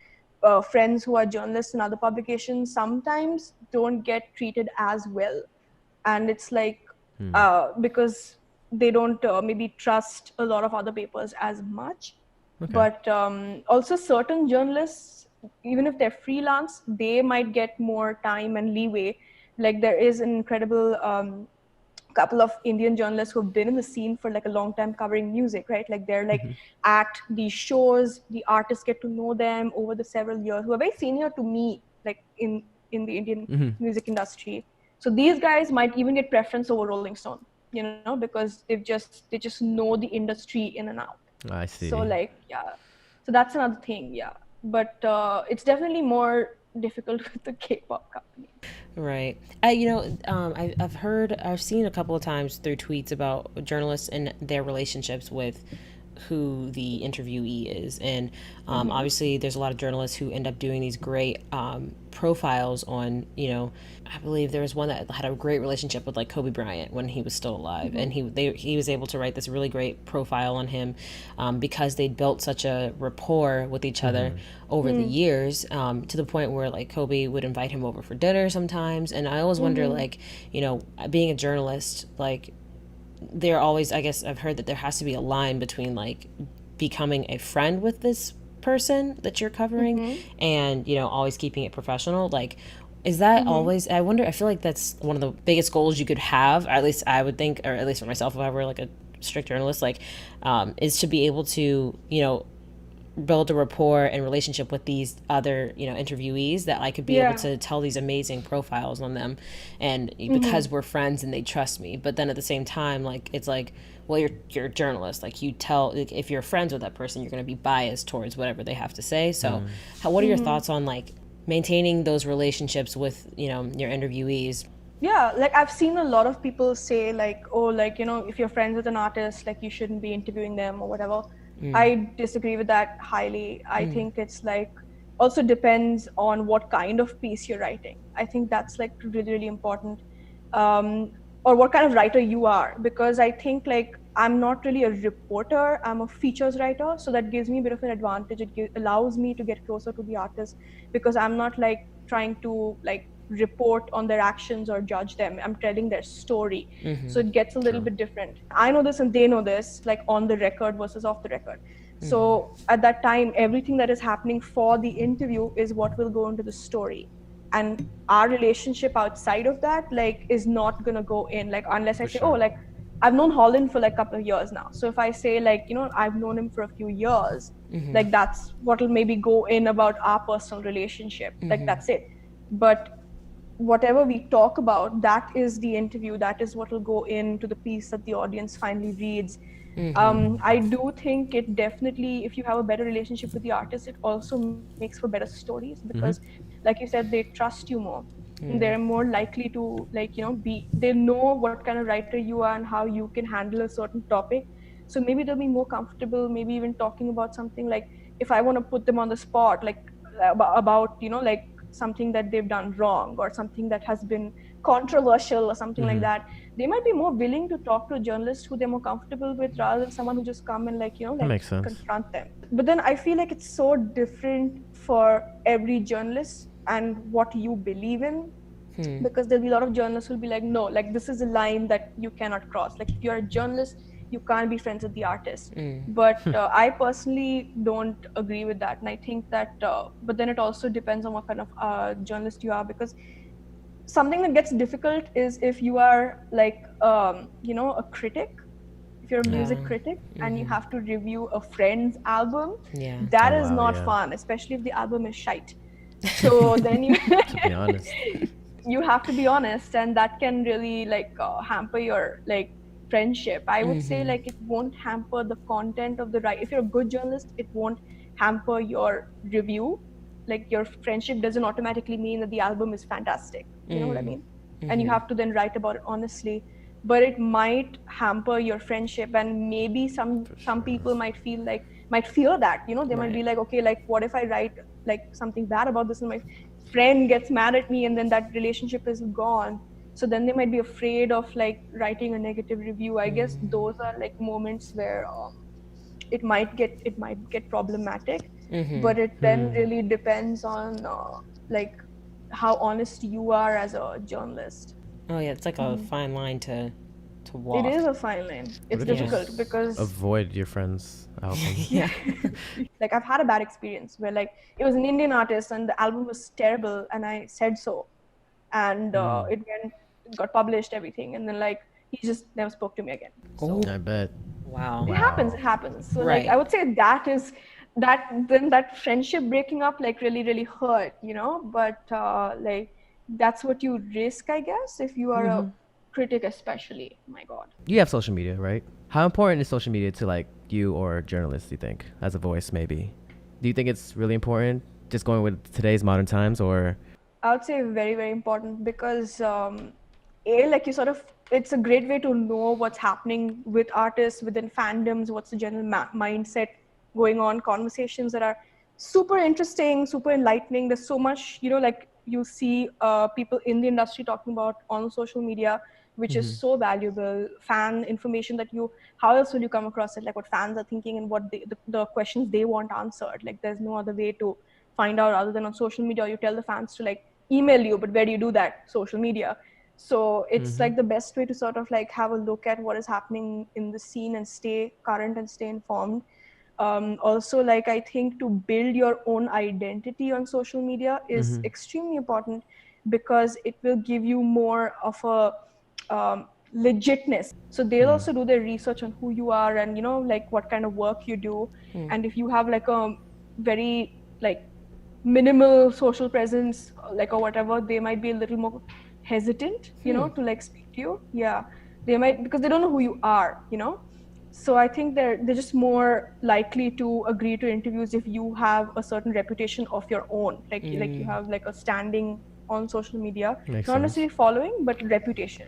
friends who are journalists in other publications sometimes don't get treated as well. And it's because they don't maybe trust a lot of other papers as much. But also certain journalists, even if they're freelance, they might get more time and leeway. There is an incredible couple of Indian journalists who have been in the scene for a long time covering music, right? They're at these shows, the artists get to know them over the several years, who are very senior to me, in the Indian music industry. So these guys might even get preference over Rolling Stone, because they just know the industry in and out. I see. So yeah, so that's another thing. Yeah, but it's definitely more difficult with the K-pop company. Right. I've seen a couple of times through tweets about journalists and their relationships with who the interviewee is. And obviously there's a lot of journalists who end up doing these great profiles on, you know, I believe there was one that had a great relationship with like Kobe Bryant when he was still alive, and he was able to write this really great profile on him because they'd built such a rapport with each other over the years, to the point where like Kobe would invite him over for dinner sometimes. And I always wonder, like, you know, being a journalist, like, there always, I guess I've heard that there has to be a line between like becoming a friend with this person that you're covering and, you know, always keeping it professional. Like, is that always, I wonder, I feel like that's one of the biggest goals you could have, or at least I would think, or at least for myself, if I were like a strict journalist, like, is to be able to, you know, build a rapport and relationship with these other, you know, interviewees, that I could be able to tell these amazing profiles on them, and because we're friends and they trust me. But then at the same time, like, it's like, well, you're a journalist, like, you tell, like, if you're friends with that person, you're going to be biased towards whatever they have to say. So what are your thoughts on like maintaining those relationships with, you know, your interviewees? Yeah, like I've seen a lot of people say like, oh, like, you know, if you're friends with an artist, like you shouldn't be interviewing them or whatever. I disagree with that highly. I think it's like also depends on what kind of piece you're writing. I think that's like really, really important. Or what kind of writer you are, because I think like I'm not really a reporter, I'm a features writer. So that gives me a bit of an advantage. It allows me to get closer to the artist, because I'm not like trying to like report on their actions or judge them. I'm telling their story. So it gets a little bit different. I know this and they know this, like on the record versus off the record. So at that time, everything that is happening for the interview is what will go into the story. And our relationship outside of that, like, is not gonna go in, like, unless I say, oh, like, I've known Holland for like a couple of years now. So if I say like, you know, I've known him for a few years, like that's what'll maybe go in about our personal relationship. Like that's it. But whatever we talk about, that is the interview, that is what will go into the piece that the audience finally reads. I do think it definitely, if you have a better relationship with the artist, it also makes for better stories, because like you said, they trust you more. They're more likely to, like, you know, they know what kind of writer you are and how you can handle a certain topic. So maybe they'll be more comfortable, maybe even talking about something, like if I want to put them on the spot, like about, you know, like something that they've done wrong or something that has been controversial or something like that, they might be more willing to talk to a journalist who they're more comfortable with, rather than someone who just come and, like, you know, That like makes sense. confront them. But then I feel like it's so different for every journalist and what you believe in, because there'll be a lot of journalists who'll be like, no, like this is a line that you cannot cross. Like if you're a journalist, you can't be friends with the artist. But I personally don't agree with that. And I think that, but then it also depends on what kind of journalist you are, because something that gets difficult is if you are like, you know, a critic, if you're a music critic and you have to review a friend's album, that is not fun, especially if the album is shite. So then you To be honest. you have to be honest, and that can really like hamper your like friendship. I would say like it won't hamper the content of the right. If you're a good journalist, it won't hamper your review. Like your friendship doesn't automatically mean that the album is fantastic. You know what I mean? And you have to then write about it honestly. But it might hamper your friendship, and maybe some people might fear that, you know, they might be like, okay, like what if I write like something bad about this and my friend gets mad at me, and then that relationship is gone. So then they might be afraid of like writing a negative review. I guess those are like moments where it might get problematic. But it then really depends on like how honest you are as a journalist. Oh yeah, it's like a fine line to walk. It is a fine line. It's difficult because Avoid your friends' album. Yeah. like I've had a bad experience where like it was an Indian artist and the album was terrible, and I said so, and it got published, everything, and then like he just never spoke to me again. So I bet. Wow. it happens. So Right. like I would say that friendship breaking up like really hurt, you know. But like that's what you risk, I guess, if you are a critic, especially. My God. You have social media, right? How important is social media to like you or journalists, do you think, as a voice maybe? Do you think it's really important, just going with today's modern times, or? I would say very, very important, because like you sort of it's a great way to know what's happening with artists within fandoms, what's the general mindset going on, conversations that are super interesting, super enlightening. There's so much, like you see people in the industry talking about on social media, which is so valuable. Fan information that how else will you come across it? Like what fans are thinking and what the questions they want answered. Like there's no other way to find out other than on social media. Or you tell the fans to like email you, but where do you do that? Social media. So it's like the best way to sort of like have a look at what is happening in the scene and stay current and stay informed. Also, like I think to build your own identity on social media is extremely important, because it will give you more of a legitness. So they'll also do their research on who you are and like what kind of work you do. And if you have like a very like minimal social presence, like or whatever, they might be a little more hesitant to like speak to you. Yeah, they might, because they don't know who you are. So I think they're just more likely to agree to interviews if you have a certain reputation of your own, like you have like a standing on social media. Makes Not sense. necessarily following, but reputation.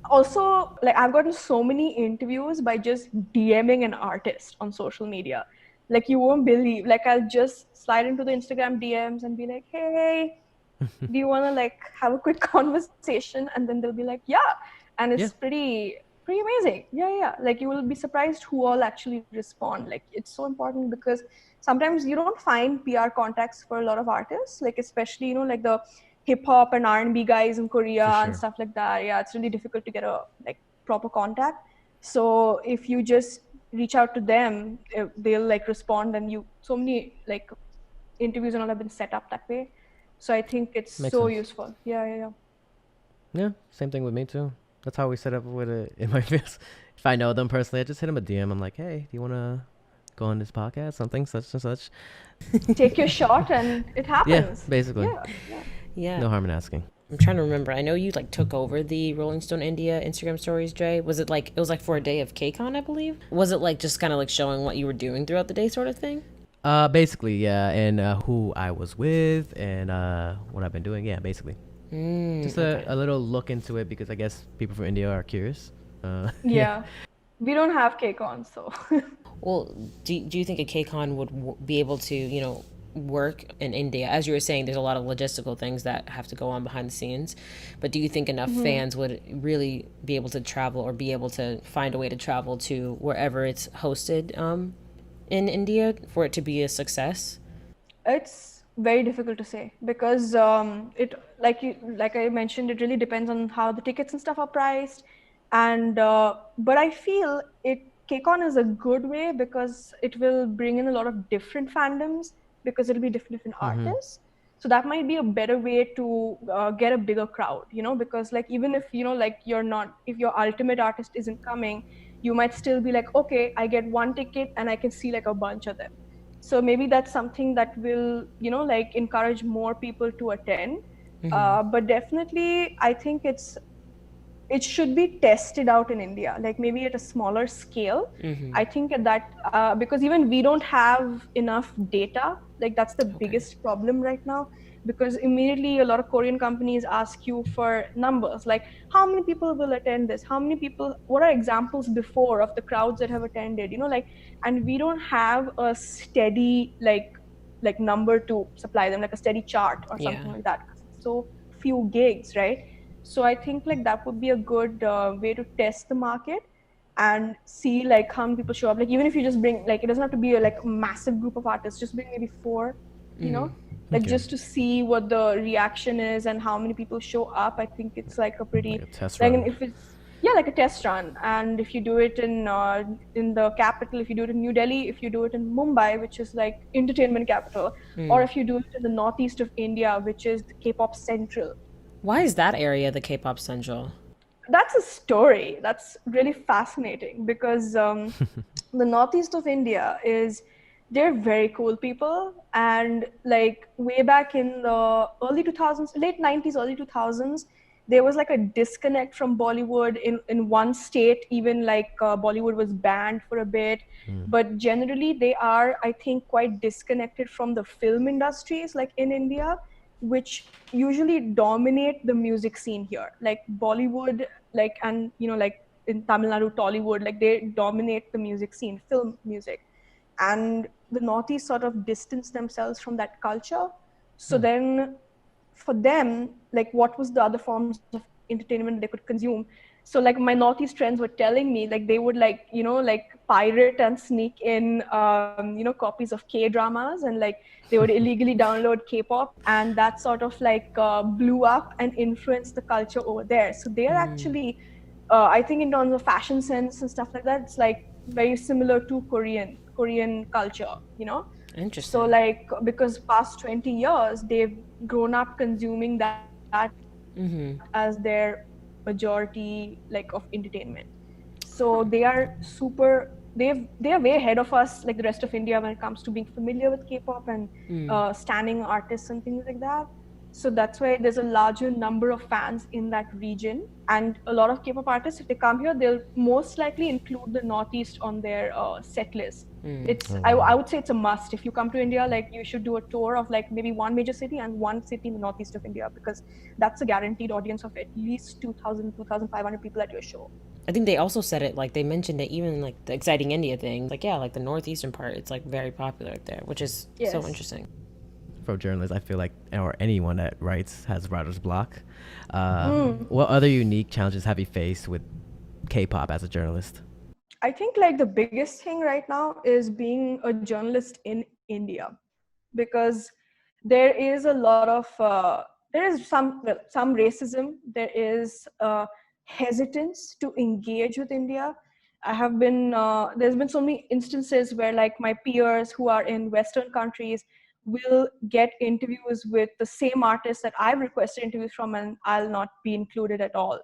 Also, like I've gotten so many interviews by just DMing an artist on social media. Like you won't believe, like I'll just slide into the Instagram DMs and be like, hey, do you want to like have a quick conversation? And then they'll be like, yeah. And it's pretty amazing. Yeah. Like you will be surprised who all actually respond. Like it's so important, because sometimes you don't find PR contacts for a lot of artists, like especially like the hip hop and R&B guys in Korea and stuff like that. Yeah, it's really difficult to get a like proper contact. So if you just reach out to them, they'll like respond, and so many like interviews and all have been set up that way. So I think it's Makes so sense. useful. Yeah. Yeah, same thing with me too. That's how we set up with it in my videos. If I know them personally, I just hit them a DM. I'm like, hey, do you want to go on this podcast? Something such and such. Take your shot and it happens. Yeah, basically. Yeah. No harm in asking. I'm trying to remember. I know you like took over the Rolling Stone India Instagram stories, Dre. Was it like, it was like for a day of Kcon, I believe? Was it like just kind of like showing what you were doing throughout the day sort of thing? Basically, yeah, and who I was with and what I've been doing. Yeah, basically. Just a little look into it, because I guess people from India are curious. Yeah. We don't have Kcon, so. Well, do you think a Kcon would be able to, work in India? As you were saying, there's a lot of logistical things that have to go on behind the scenes. But do you think enough fans would really be able to travel, or be able to find a way to travel to wherever it's hosted in India for it to be a success? It's very difficult to say, because it like I mentioned, it really depends on how the tickets and stuff are priced. And but I feel Kcon is a good way, because it will bring in a lot of different fandoms, because it'll be different artists. So that might be a better way to get a bigger crowd, because like even if like if your ultimate artist isn't coming, you might still be like, okay, I get one ticket and I can see like a bunch of them. So maybe that's something that will like encourage more people to attend. But definitely I think it should be tested out in India, like maybe at a smaller scale. I think at that, because even we don't have enough data, like that's the biggest problem right now, because immediately a lot of Korean companies ask you for numbers, like how many people will attend this, what are examples before of the crowds that have attended, like, and we don't have a steady like number to supply them, like a steady chart or something like that. So few gigs, right? So I think like that would be a good way to test the market and see like how many people show up. Like even if you just bring, like it doesn't have to be a like massive group of artists, just bring maybe 4, like just to see what the reaction is and how many people show up. I think it's like a pretty Like a test like run. if it's like a test run. And if you do it in the capital, if you do it in New Delhi, if you do it in Mumbai, which is like entertainment capital, or if you do it in the northeast of India, which is the Kpop Central. Why is that area the Kpop Central? That's a story that's really fascinating, because the northeast of India they're very cool people. And like way back in the early 2000s, late 90s, early 2000s, there was like a disconnect from Bollywood in one state. Even like Bollywood was banned for a bit. But generally they are, I think, quite disconnected from the film industries like in India. which usually dominate the music scene here. Like Bollywood, like, and like in Tamil Nadu, Tollywood, like they dominate the music scene, film music. And the Northeast sort of distance themselves from that culture. So then for them, like what was the other forms of entertainment they could consume? So like my Northeast friends were telling me, like they would like like pirate and sneak in copies of K dramas, and like they would illegally download K-pop, and that sort of like blew up and influenced the culture over there. So they're actually I think in terms of fashion sense and stuff like that, it's like very similar to Korean culture, So Interesting. like because past 20 years they've grown up consuming that as their majority like of entertainment. So they are they're way ahead of us, like the rest of India, when it comes to being familiar with K-pop and standing artists and things like that. So that's why there's a larger number of fans in that region. And a lot of K-pop artists, if they come here, they'll most likely include the Northeast on their set list. It's Oh, I wow. would say it's a must. If you come to India, like you should do a tour of like maybe one major city and one city in the Northeast of India, because that's a guaranteed audience of at least 2,000, 2,500 people at your show. I think they also said it, like they mentioned it even like the Exciting India thing. Like, yeah, like the northeastern part, it's like very popular there, which is so Yes. interesting. For journalists, I feel like, or anyone that writes has writer's block. Mm. What other unique challenges have you faced with K-pop as a journalist? I think like the biggest thing right now is being a journalist in India, because there is a lot of there is some racism. There is hesitance to engage with India. I have been there's been so many instances where like my peers who are in Western countries will get interviews with the same artists that I've requested interviews from, and I'll not be included at all.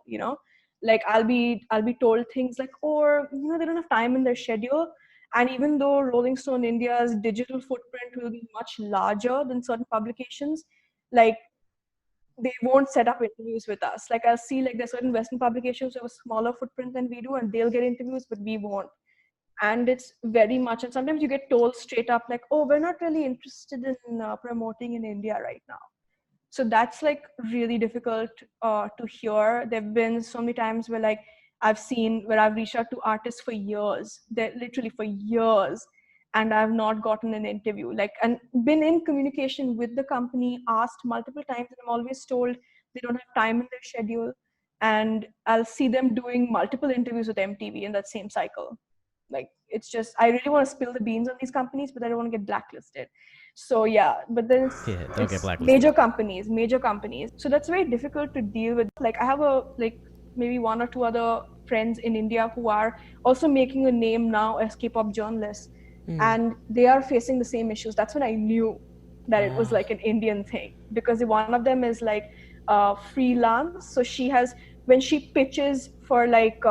Like I'll be told things like, or they don't have time in their schedule. And even though Rolling Stone India's digital footprint will be much larger than certain publications, like they won't set up interviews with us. Like I'll see like there's certain Western publications who have a smaller footprint than we do, and they'll get interviews, but we won't. And it's very much, and sometimes you get told straight up like, oh, we're not really interested in promoting in India right now. So that's like really difficult to hear. There have been so many times where like I've seen where I've reached out to artists for years, they're literally for years, and I've not gotten an interview, like, and been in communication with the company, asked multiple times, and I'm always told they don't have time in their schedule. And I'll see them doing multiple interviews with MTV in that same cycle. Like it's just, I really want to spill the beans on these companies, but I don't want to get blacklisted. So yeah, but then Yeah, don't get it's blacklisted. major companies. So that's very difficult to deal with. Like I have maybe one or two other friends in India who are also making a name now as K-pop journalists, and they are facing the same issues. That's when I knew that it was like an Indian thing, because one of them is like freelance. So she has, when she pitches for like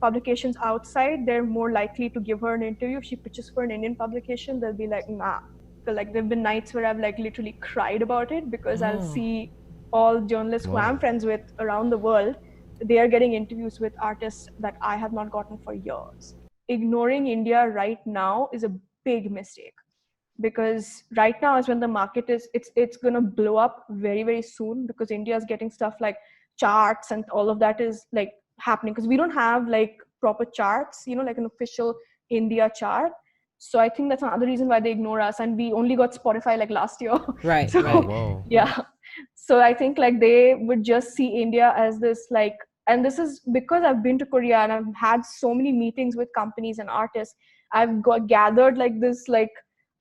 publications outside, they're more likely to give her an interview. If she pitches for an Indian publication, they'll be like, nah. So like there've been nights where I've like literally cried about it, because I'll see all journalists who Whoa. I'm friends with around the world, they are getting interviews with artists that I have not gotten for years. Ignoring India right now is a big mistake, because right now is when the market is, it's going to blow up very, very soon, because India is getting stuff like charts and all of that is like happening, because we don't have like proper charts, like an official India chart. So I think that's another reason why they ignore us, and we only got Spotify like last year. Right, So Oh, right. whoa. yeah, so I think like they would just see India as this like, and this is because I've been to Korea and I've had so many meetings with companies and artists. I've gathered like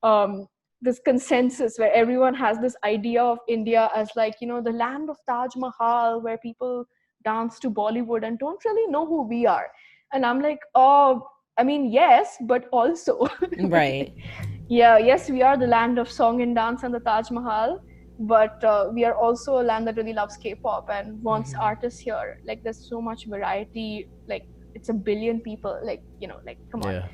um, this consensus where everyone has this idea of India as like, the land of Taj Mahal, where people dance to Bollywood and don't really know who we are. And I'm like, oh, I mean, yes, but also, Right. yeah, yes, we are the land of song and dance and the Taj Mahal, but we are also a land that really loves K-pop and wants artists here. Like, there's so much variety. Like, it's a billion people. Like, like, come on. Yeah.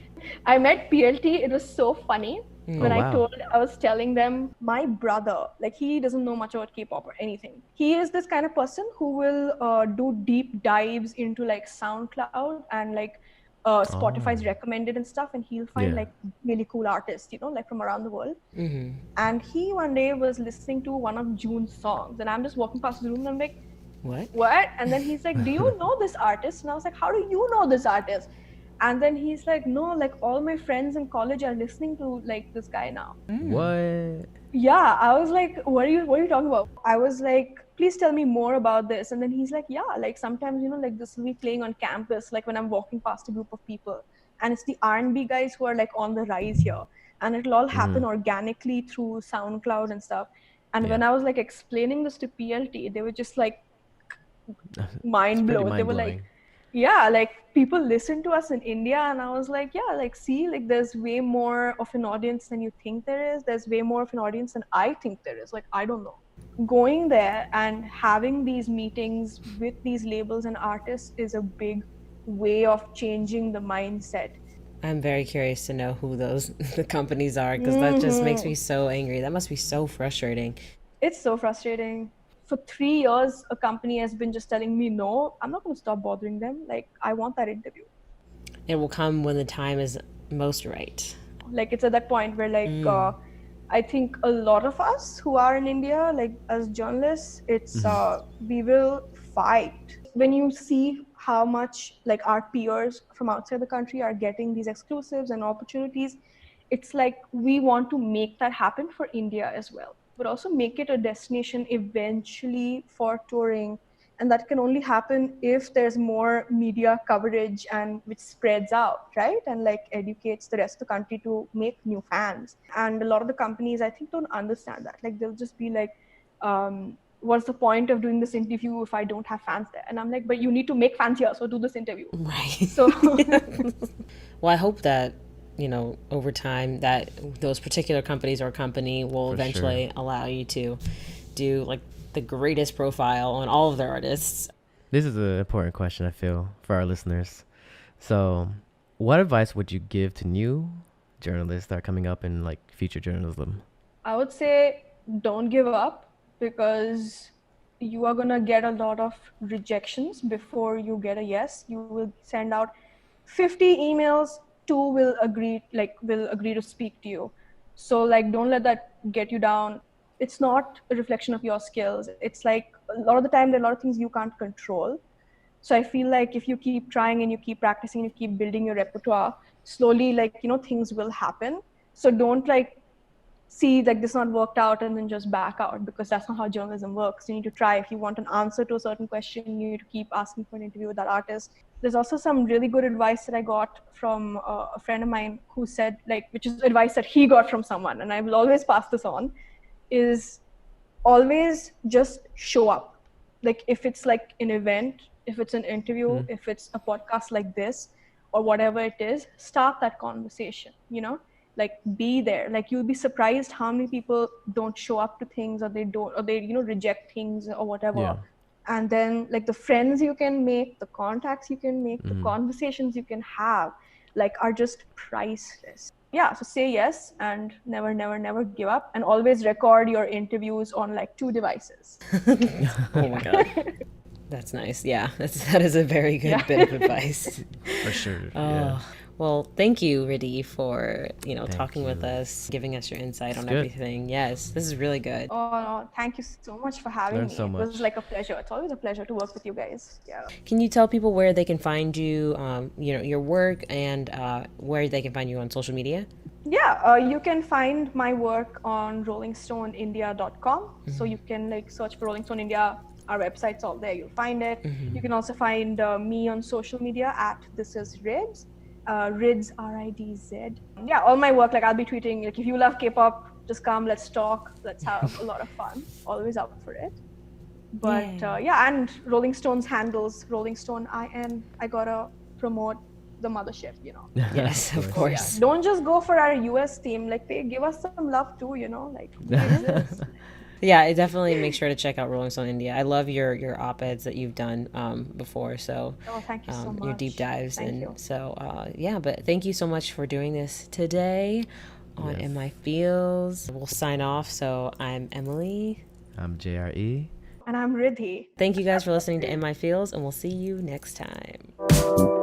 I met PLT. It was so funny. Oh, When wow. I was telling them, my brother, like he doesn't know much about K-pop or anything. He is this kind of person who will do deep dives into like SoundCloud and like Spotify's recommended and stuff, and he'll find like really cool artists, you know, like from around the world. And he one day was listening to one of June's songs, and I'm just walking past the room and I'm like, what? And then he's like, do you know this artist? And I was like, how do you know this artist? And then he's like, no, like all my friends in college are listening to like this guy now. What? Yeah, I was like, what are you talking about? I was like, please tell me more about this. And then he's like, yeah, like sometimes, you know, like this will be playing on campus, like when I'm walking past a group of people, and it's the R&B guys who are like on the rise here, and it'll all happen organically through SoundCloud and stuff. And when I was like explaining this to PLT, they were just like mind blown. They were like, yeah, like people listen to us in India. And I was like, yeah, like see, like there's way more of an audience than you think there is. There's way more of an audience than I think there is. Like, I don't know. Going there and having these meetings with these labels and artists is a big way of changing the mindset. I'm very curious to know who the companies are, because that just makes me so angry. That must be so frustrating. It's so frustrating. For 3 years, a company has been just telling me, no, I'm not going to stop bothering them. Like, I want that interview. It will come when the time is most right. Like, it's at that point where, like, I think a lot of us who are in India, like, as journalists, it's, we will fight. When you see how much, like, our peers from outside the country are getting these exclusives and opportunities, it's like we want to make that happen for India as well, but also make it a destination eventually for touring. And that can only happen if there's more media coverage and which spreads out, right? And like educates the rest of the country to make new fans. And a lot of the companies, I think, don't understand that. Like they'll just be like, what's the point of doing this interview if I don't have fans there? And I'm like, but you need to make fans here, so do this interview. Right. So well, I hope that, you know, over time that those particular companies or company will eventually allow you to do like the greatest profile on all of their artists. This is an important question, I feel, for our listeners. So what advice would you give to new journalists that are coming up in like feature journalism? I would say don't give up, because you are going to get a lot of rejections before you get a yes. You will send out 50 emails, 2 will agree to speak to you. So like, don't let that get you down. It's not a reflection of your skills. It's like a lot of the time there are a lot of things you can't control. So I feel like if you keep trying and you keep practicing, you keep building your repertoire, slowly, like, you know, things will happen. So don't like see like this not worked out and then just back out, because that's not how journalism works. You need to try. If you want an answer to a certain question, you need to keep asking for an interview with that artist. There's also some really good advice that I got from a friend of mine who said, like, which is advice that he got from someone, and I will always pass this on, is always just show up. Like if it's like an event, if it's an interview, if it's a podcast like this or whatever it is, start that conversation, you know? Like be there. Like you'll be surprised how many people don't show up to things, or they you know, reject things or whatever. And then like the friends you can make, the contacts you can make, the conversations you can have, like are just priceless. Yeah, so say yes and never give up, and always record your interviews on like 2 devices. Oh my God. That's nice. Yeah, that is a very good bit of advice. For sure. Yeah. Well, thank you, Riddhi, for, you know, talking with us, giving us your insight on everything. Yes, this is really good. Oh, no, thank you so much for having me. So much. It was like a pleasure. It's always a pleasure to work with you guys. Yeah. Can you tell people where they can find you, you know, your work, and where they can find you on social media? Yeah, you can find my work on rollingstoneindia.com. So you can like search for Rolling Stone India. Our website's all there. You'll find it. You can also find me on social media at This Is Rids. Rids, R-I-D-Z. Yeah, all my work, like I'll be tweeting, like if you love K-pop, just come, let's talk, let's have a lot of fun. Always up for it. But yeah, and Rolling Stone's handles, Rolling Stone IN. I gotta promote the mothership, you know. Yes, of course. Yeah. Don't just go for our US team, like give us some love too, you know, like Yeah, I definitely make sure to check out Rolling Stone India. I love your op-eds that you've done before. So, thank you so much. Your deep dives. Thank you. So, yeah, but thank you so much for doing this today on In My Feels. We'll sign off. So I'm Emily. I'm JRE. And I'm Riddhi. Thank you guys for listening to In My Feels, and we'll see you next time.